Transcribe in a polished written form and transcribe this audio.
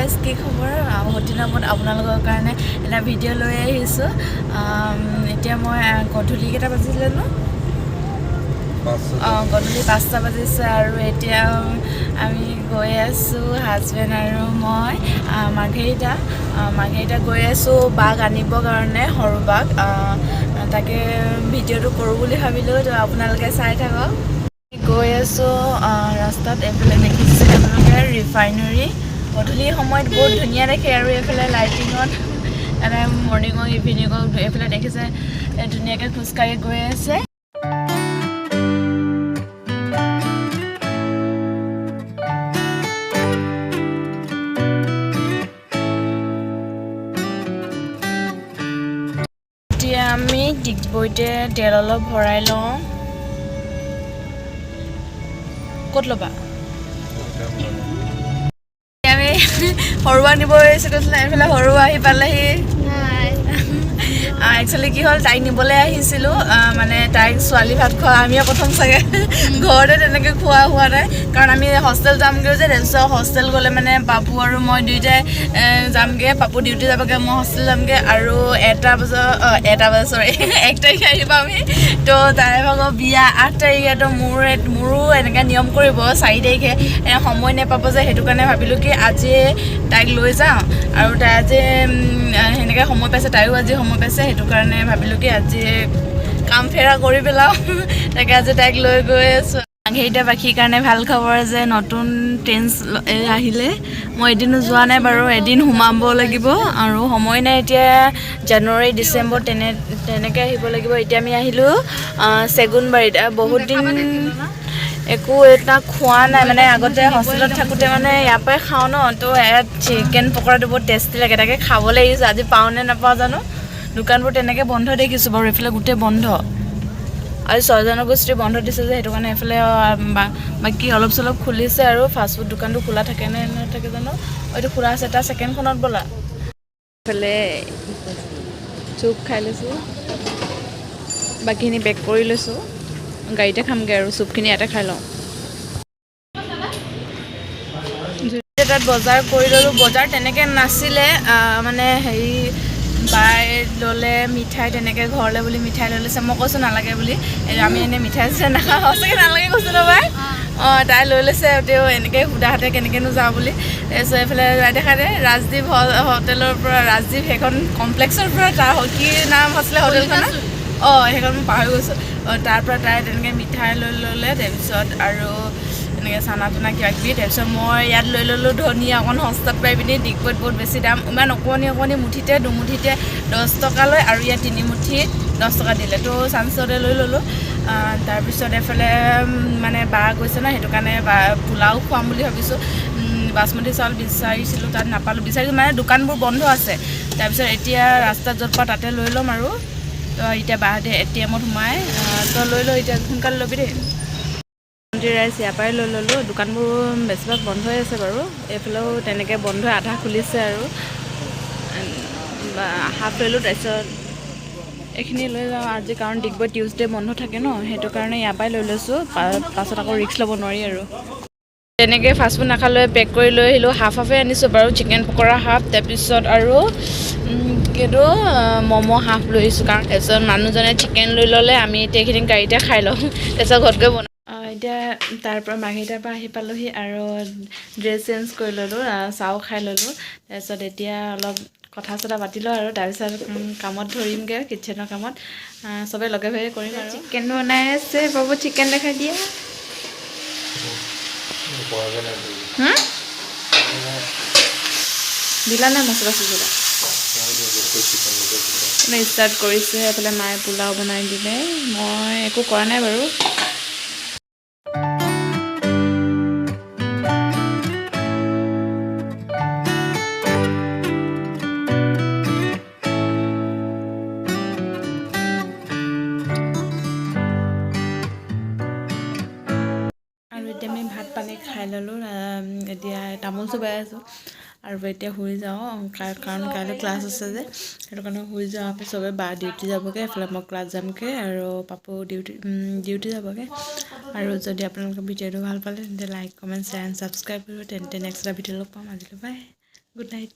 guys কি খবৰ বহুত দিনৰ মূৰত আপোনালোকৰ কাৰণে এটা ভিডিঅ' লৈ আহিছোঁ এতিয়া মই গধূলি কেইটা বাজিলে ন গধূলি 5টা বাজিছে আৰু এতিয়া আমি গৈ আছোঁ হাজবেণ্ড আৰু মই মাৰ্ঘেৰিটা গৈ আছোঁ বাক আনিবৰ কাৰণে সৰু বাক তাকে ভিডিঅ'টো কৰোঁ বুলি ভাবিলোঁ তো আপোনালোকে চাই থাকক গৈ আছোঁ ৰাস্তাত এইফালে দেখিছে আপোনালোকে ৰিফাইনেৰী গধূলি সময়ত বহুত ধুনীয়া দেখে আৰু এইফালে লাইটিঙত এটা মৰ্ণিঙত ইভিনিঙত এইফালে দেখিছে ধুনীয়াকৈ খোজকাঢ়ি গৈ আছে এতিয়া আমি ডিগবৈতে তেল অলপ ভৰাই লওঁ ক'ত ল'বা আমি সৰুৱা নিব আহিছিলোঁ এইফালে সৰুৱা আহি পালেহি একচুৱেলি কি হ'ল তাইক নিবলৈ আহিছিলোঁ মানে তাইক ছোৱালী ভাত খোৱা আমিও প্ৰথম চাগে ঘৰতে তেনেকৈ খোৱা হোৱা নাই কাৰণ আমি হোষ্টেল যামগৈ যে তাৰপিছত হোষ্টেল গ'লে মানে পাপু আৰু মই দুয়োটাই যামগৈ পাপু ডিউটি যাবগৈ মই হোষ্টেল যামগৈ আৰু 1 তাৰিখে আহিব আমি তো তাই ভাগৰ বিয়া 8 তাৰিখে তো মোৰো এনেকৈ নিয়ম কৰিব 4 তাৰিখে সময় নাপাব যে সেইটো কাৰণে ভাবিলোঁ কি আজি তাইক লৈ যাওঁ আৰু তাই আজি সেনেকৈ সময় পাইছে তাইও আজি সময় পাইছে সেইটো কাৰণে ভাবিলোঁ কি আজি কাম ফেৰা কৰি পেলাওঁ তাকে আজি তাইক লৈ গৈ আছোঁ মাৰ্ঘেৰিটাবাসীৰ কাৰণে ভাল খবৰ যে নতুন ট্ৰেইন আহিলে মই এদিনো যোৱা নাই বাৰু এদিন সোমাব লাগিব আৰু সময় নাই এতিয়া জানুৱাৰী ডিচেম্বৰ তেনেকৈ আহিব লাগিব এতিয়া আমি আহিলোঁ চেগুনবাৰীত বহুত দিন একো এটা খোৱা নাই মানে আগতে হোষ্টেলত থাকোঁতে মানে ইয়াৰ পৰাই খাওঁ ন তো ইয়াত চিকেন পকৰাটো বহুত টেষ্টি লাগে তাকে খাবলৈ আহিছোঁ আজি পাওঁ নে নাপাওঁ জানো দোকানবোৰ তেনেকৈ বন্ধ দেখিছোঁ বাৰু এইফালে গোটেই বন্ধ আৰু 6 জনগোষ্ঠীৰ বন্ধ দিছে যে সেইটো কাৰণে এইফালে বাকী অলপ চলপ খুলিছে আৰু ফাষ্টফুড দোকানটো খোলা থাকে নে নাথাকে জানো এইটো খোলা আছে তাৰ ছেকেণ্ডখনত ব'লা এইফালে চুপ খাই লৈছোঁ বাকীখিনি পেক কৰি লৈছোঁ গাড়ীতে খামগৈ আৰু চুপখিনি ইয়াতে খাই লওঁ তাত বজাৰ কৰি ল'লোঁ বজাৰ তেনেকৈ নাছিলে মানে হেৰি বাই ল'লে মিঠাই তেনেকৈ ঘৰলৈ বুলি মিঠাই লৈ লৈছে মই কৈছোঁ নালাগে বুলি আমি এনেই মিঠাই চিঠাই নাখাওঁ সঁচাকৈ নালাগে কৈছোঁ ন বাই তাই লৈ লৈছে তেওঁ এনেকৈ সুধাহাতে কেনেকৈনো যাওঁ বুলি তাৰপিছত এইফালে যাই দেখা দে ৰাজদ্বীপ হোটেলৰ পৰা ৰাজদ্বীপ সেইখন কমপ্লেক্সৰ পৰা তাৰ কি নাম আছিলে হোটেলখনৰ সেইখন মই পাহৰি গৈছোঁ তাৰ পৰা তাই তেনেকৈ মিঠাই লৈ ল'লে তাৰপিছত আৰু এনেকৈ চানা টানা কিবা কিবি তাৰপিছত মই ইয়াত লৈ ল'লোঁ ধনিয়া অকণ সস্তাত পাই পিনি ডিগবৈত বহুত বেছি দাম ইমান অকণি মুঠিতে দুমুঠিতে 10 টকা লয় আৰু ইয়াত 3 মুঠিত 10 টকা দিলে তো চাঞ্চতে লৈ ল'লোঁ তাৰপিছত এইফালে মানে বা গৈছে ন সেইটো কাৰণে পোলাও খুৱাম বুলি ভাবিছোঁ বাচমতি চাউল বিচাৰিছিলোঁ তাত নাপালোঁ বিচাৰিছোঁ মানে দোকানবোৰ বন্ধ আছে তাৰপিছত এতিয়া ৰাস্তাত য'ত পাওঁ তাতে লৈ ল'ম আৰু তো এতিয়া বাহঁতে ATMত সোমাই তো লৈ লওঁ এতিয়া সোনকালে ল'বি দেই ৰাইচ ইয়াৰ পৰাই লৈ ল'লোঁ দোকানবোৰ বেছিভাগ বন্ধ হৈ আছে বাৰু এইফালেও তেনেকৈ বন্ধ আধা খুলিছে আৰু হাফ লৈলোঁ তাৰপিছত এইখিনি লৈ যাওঁ আজি কাৰণ ডিগবৈ টিউজডে বন্ধ থাকে ন সেইটো কাৰণে ইয়াৰ পৰাই লৈ লৈছোঁ পাছত আকৌ ৰিস্ক ল'ব নোৱাৰি আৰু তেনেকৈ ফাষ্টফুড নাখালৈ পেক কৰি লৈ আহিলোঁ হাফে আনিছোঁ বাৰু চিকেন পকৰা হাফ তাৰপিছত আৰু কিন্তু ম'ম' হাফ লৈ আহিছোঁ কাৰণ তাৰপিছত মানুহজনে চিকেন লৈ ল'লে আমি এতিয়া এইখিনি গাড়ীতে খাই লওঁ তাৰপিছত ঘৰত গৈ এতিয়া তাৰ পৰা মাৰ্ঘেৰিটাৰ পৰা আহি পালোঁহি আৰু ড্ৰেছ চেঞ্জ কৰি ল'লোঁ চাও খাই ল'লোঁ তাৰপিছত এতিয়া অলপ কথা চথা পাতিলোঁ আৰু তাৰপিছত কামত ধৰিমগৈ কিটচেনৰ কামত চবেই লগে ভাগে কৰিম আৰু চিকেন বনাই আছে বাবু চিকেন দেখাই দিয়া দিলা নাই মছলা চছলা ষ্টাৰ্ট কৰিছে এইফালে মায়ে পোলাও বনাই দিলে মই একো কৰা নাই বাৰু এতিয়া আমি ভাত পানী খাই ল'লোঁ এতিয়া তামোল চুবাই আছোঁ আৰু এতিয়া শুই যাওঁ কাৰণ কাইলৈ ক্লাছ আছে যে সেইটো কাৰণে শুই যাওঁ আমি চবেই বা ডিউটি যাবগৈ এইফালে মই ক্লাছ যামগৈ আৰু পাপু ডিউটি যাবগৈ আৰু যদি আপোনালোকে ভিডিঅ'টো ভাল পালে তেন্তে like comment share and subscribe কৰিব তেন্তে নেক্সট এটা ভিডিঅ' লগ পাম আজিলৈ বাই গুড নাইট